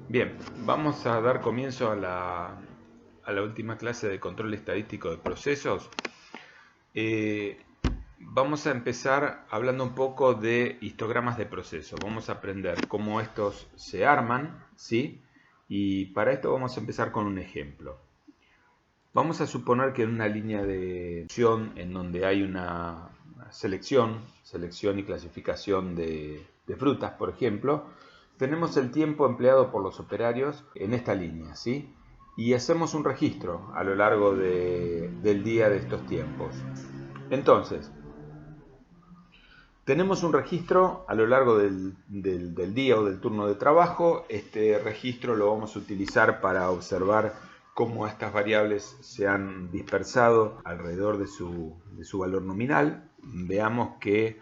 Bien, vamos a dar comienzo a la última clase de control estadístico de procesos. Eh, Vamos a empezar hablando un poco de histogramas de procesos. Vamos a aprender cómo estos se arman, ¿sí? Y para esto vamos a empezar con un ejemplo. Vamos a suponer que en una línea de acción en donde hay una selección y clasificación de frutas, por ejemplo, tenemos el tiempo empleado por los operarios en esta línea, ¿sí? Y hacemos un registro a lo largo del día de estos tiempos. Entonces, tenemos un registro a lo largo del día o del turno de trabajo. Este registro lo vamos a utilizar para observar cómo estas variables se han dispersado alrededor de su valor nominal. Veamos que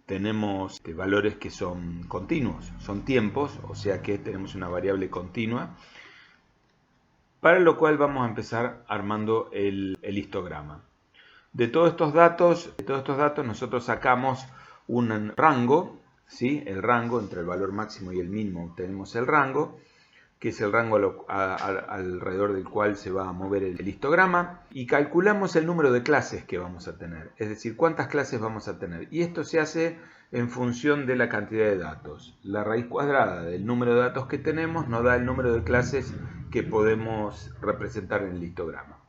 tenemos valores que son continuos, son tiempos, o sea que tenemos una variable continua, para lo cual vamos a empezar armando el histograma. De todos estos datos nosotros sacamos un rango, ¿sí? El rango entre el valor máximo y el mínimo tenemos el rango, que es el rango alrededor del cual se va a mover el histograma, y calculamos el número de clases que vamos a tener, es decir, cuántas clases vamos a tener. Y esto se hace en función de la cantidad de datos. La raíz cuadrada del número de datos que tenemos nos da el número de clases que podemos representar en el histograma.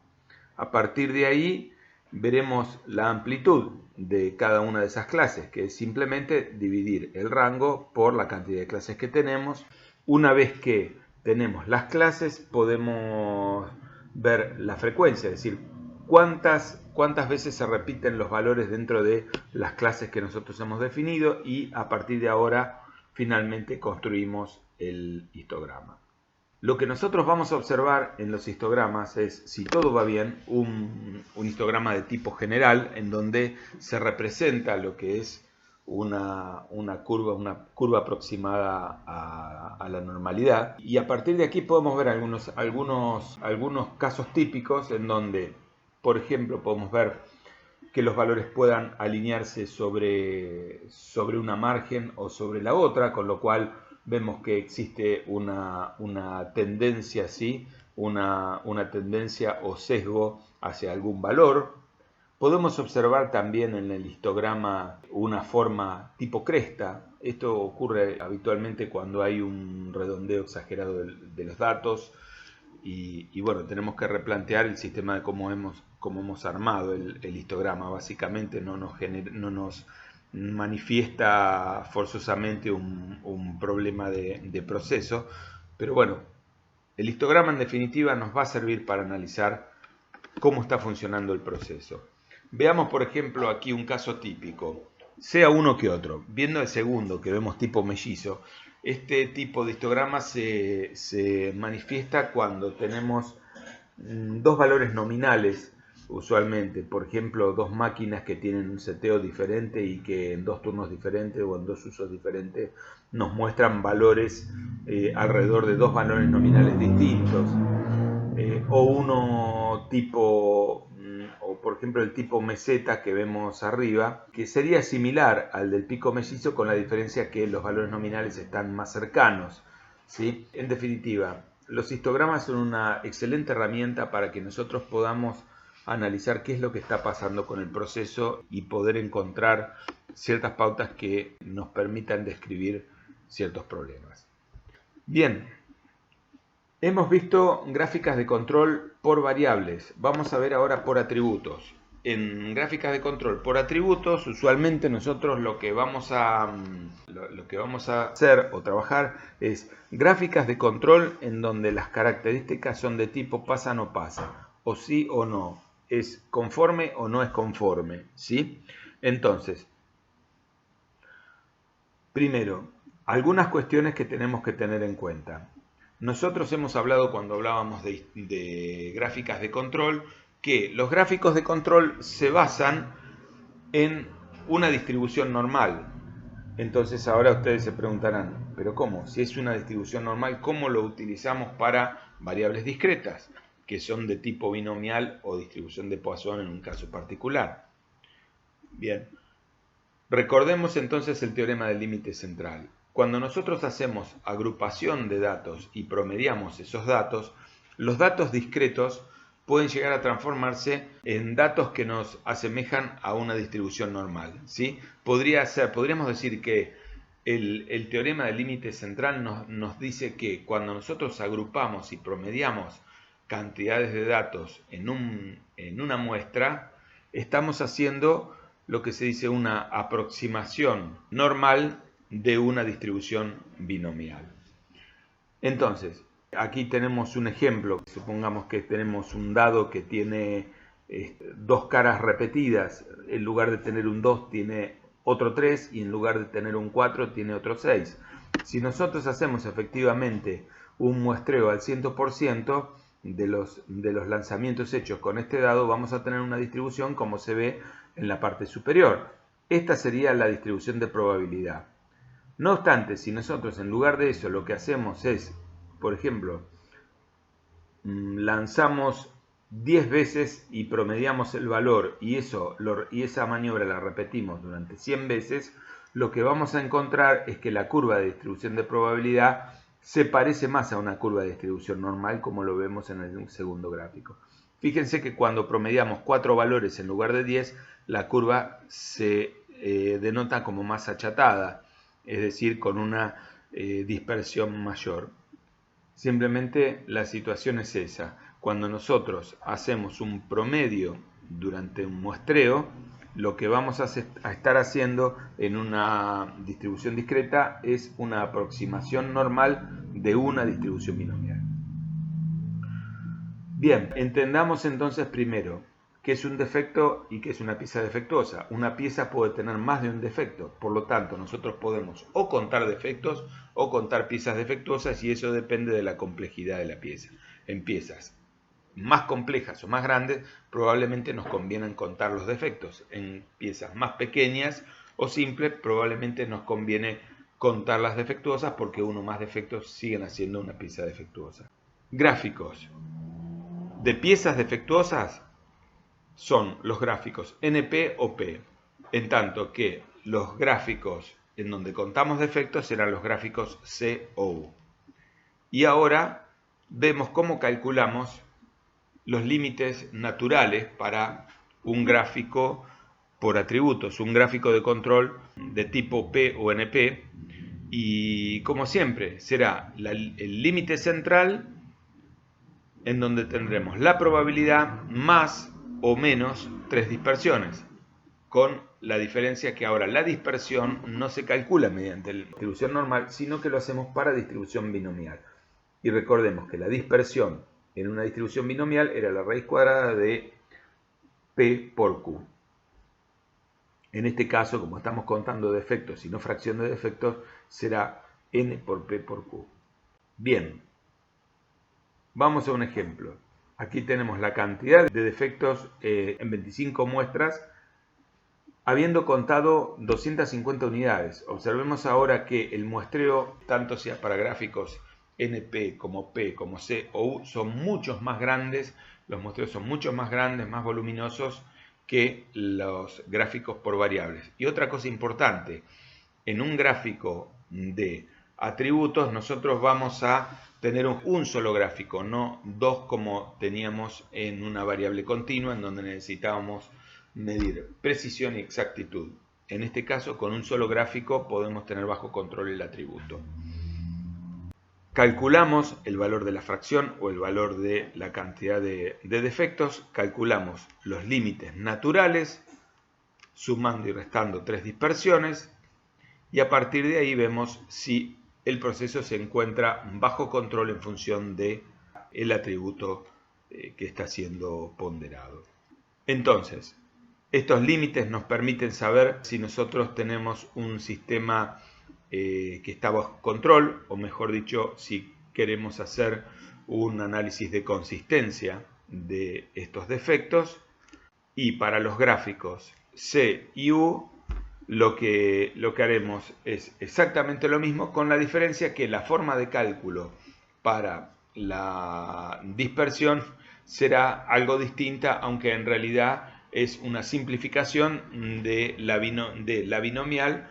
A partir de ahí veremos la amplitud de cada una de esas clases, que es simplemente dividir el rango por la cantidad de clases que tenemos. Una vez que tenemos las clases, podemos ver la frecuencia, es decir, cuántas veces se repiten los valores dentro de las clases que nosotros hemos definido, y a partir de ahora finalmente construimos el histograma. Lo que nosotros vamos a observar en los histogramas es, si todo va bien, un histograma de tipo general en donde se representa lo que es una curva aproximada a la normalidad. Y a partir de aquí podemos ver algunos casos típicos en donde, por ejemplo, podemos ver que los valores puedan alinearse sobre una margen o sobre la otra, con lo cual vemos que existe una tendencia, ¿sí? una tendencia o sesgo hacia algún valor. Podemos observar también en el histograma una forma tipo cresta. Esto ocurre habitualmente cuando hay un redondeo exagerado de los datos. Y bueno, tenemos que replantear el sistema de cómo hemos armado el histograma. Básicamente no nos manifiesta forzosamente un problema de proceso, pero bueno, el histograma en definitiva nos va a servir para analizar cómo está funcionando el proceso. Veamos, por ejemplo, aquí un caso típico, sea uno que otro. Viendo el segundo, que vemos tipo mellizo, este tipo de histograma se manifiesta cuando tenemos dos valores nominales, usualmente. Por ejemplo, dos máquinas que tienen un seteo diferente y que en dos turnos diferentes o en dos usos diferentes nos muestran valores alrededor de dos valores nominales distintos. O uno tipo, o por ejemplo el tipo meseta que vemos arriba, que sería similar al del pico mellizo, con la diferencia que los valores nominales están más cercanos, ¿sí? En definitiva, los histogramas son una excelente herramienta para que nosotros podamos analizar qué es lo que está pasando con el proceso y poder encontrar ciertas pautas que nos permitan describir ciertos problemas. Bien, hemos visto gráficas de control por variables. Vamos a ver ahora por atributos. En gráficas de control por atributos, usualmente nosotros lo que vamos a hacer o trabajar es gráficas de control en donde las características son de tipo pasa no pasa, o sí o no, es conforme o no es conforme, ¿sí? Entonces, primero, algunas cuestiones que tenemos que tener en cuenta. Nosotros hemos hablado, cuando hablábamos de gráficas de control, que los gráficos de control se basan en una distribución normal. Entonces ahora ustedes se preguntarán, ¿pero cómo? Si es una distribución normal, ¿cómo lo utilizamos para variables discretas, que son de tipo binomial o distribución de Poisson en un caso particular? Bien, recordemos entonces el teorema del límite central. Cuando nosotros hacemos agrupación de datos y promediamos esos datos, los datos discretos pueden llegar a transformarse en datos que nos asemejan a una distribución normal, ¿sí? Podríamos decir que el teorema del límite central nos dice que cuando nosotros agrupamos y promediamos cantidades de datos en una muestra, estamos haciendo lo que se dice una aproximación normal de una distribución binomial. Entonces, aquí tenemos un ejemplo. Supongamos que tenemos un dado que tiene dos caras repetidas. En lugar de tener un 2 tiene otro 3 y en lugar de tener un 4 tiene otro 6. Si nosotros hacemos efectivamente un muestreo al 100% de los lanzamientos hechos con este dado, vamos a tener una distribución como se ve en la parte superior. Esta sería la distribución de probabilidad. No obstante, si nosotros en lugar de eso lo que hacemos es, por ejemplo, lanzamos 10 veces y promediamos el valor y esa maniobra la repetimos durante 100 veces, lo que vamos a encontrar es que la curva de distribución de probabilidad se parece más a una curva de distribución normal, como lo vemos en el segundo gráfico. Fíjense que cuando promediamos 4 valores en lugar de 10, la curva se denota como más achatada, es decir, con una dispersión mayor. Simplemente la situación es esa. Cuando nosotros hacemos un promedio durante un muestreo, lo que vamos a estar haciendo en una distribución discreta es una aproximación normal de una distribución binomial. Bien, entendamos entonces primero qué es un defecto y qué es una pieza defectuosa. Una pieza puede tener más de un defecto, por lo tanto nosotros podemos o contar defectos o contar piezas defectuosas y eso depende de la complejidad de la pieza. En piezas más complejas o más grandes probablemente nos conviene contar los defectos. En piezas más pequeñas o simples probablemente nos conviene contar las defectuosas porque uno más defectos siguen haciendo una pieza defectuosa. Gráficos de piezas defectuosas son los gráficos NP o P, en tanto que los gráficos en donde contamos defectos serán los gráficos C o U. Y ahora vemos cómo calculamos los límites naturales para un gráfico por atributos, un gráfico de control de tipo P o NP, y como siempre será el límite central en donde tendremos la probabilidad más o menos 3 dispersiones, con la diferencia que ahora la dispersión no se calcula mediante la distribución normal, sino que lo hacemos para distribución binomial. Y recordemos que la dispersión en una distribución binomial era la raíz cuadrada de P por Q. En este caso, como estamos contando defectos y no fracción de defectos, será N por P por Q. Bien, vamos a un ejemplo. Aquí tenemos la cantidad de defectos en 25 muestras, habiendo contado 250 unidades. Observemos ahora que el muestreo, tanto sea para gráficos NP como P como C o U, son muchos más grandes. Los muestreos son mucho más grandes, más voluminosos que los gráficos por variables. Y otra cosa importante, en un gráfico de atributos nosotros vamos a tener un solo gráfico, no dos como teníamos en una variable continua en donde necesitábamos medir precisión y exactitud. En este caso, con un solo gráfico podemos tener bajo control el atributo. Calculamos el valor de la fracción o el valor de la cantidad de defectos, calculamos los límites naturales, sumando y restando 3 dispersiones, y a partir de ahí vemos si el proceso se encuentra bajo control en función del atributo que está siendo ponderado. Entonces, estos límites nos permiten saber si nosotros tenemos un sistema que está bajo control, o mejor dicho, si queremos hacer un análisis de consistencia de estos defectos. Y para los gráficos C y U, lo que haremos es exactamente lo mismo, con la diferencia que la forma de cálculo para la dispersión será algo distinta, aunque en realidad es una simplificación de la binomial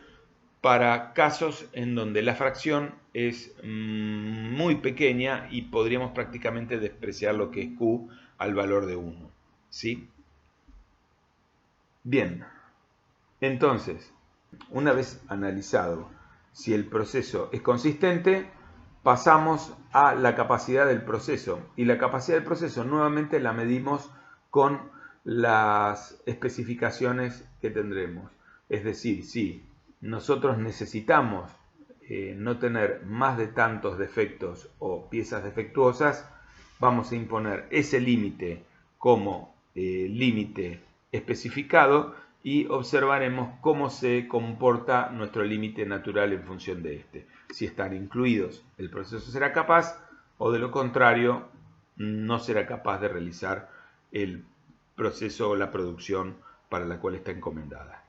para casos en donde la fracción es muy pequeña y podríamos prácticamente despreciar lo que es Q al valor de 1. ¿Sí? Bien, entonces, una vez analizado si el proceso es consistente, pasamos a la capacidad del proceso. Y la capacidad del proceso nuevamente la medimos con las especificaciones que tendremos. Es decir, si nosotros necesitamos no tener más de tantos defectos o piezas defectuosas, vamos a imponer ese límite como límite especificado y observaremos cómo se comporta nuestro límite natural en función de este. Si están incluidos, el proceso será capaz, o de lo contrario, no será capaz de realizar el proceso o la producción para la cual está encomendada.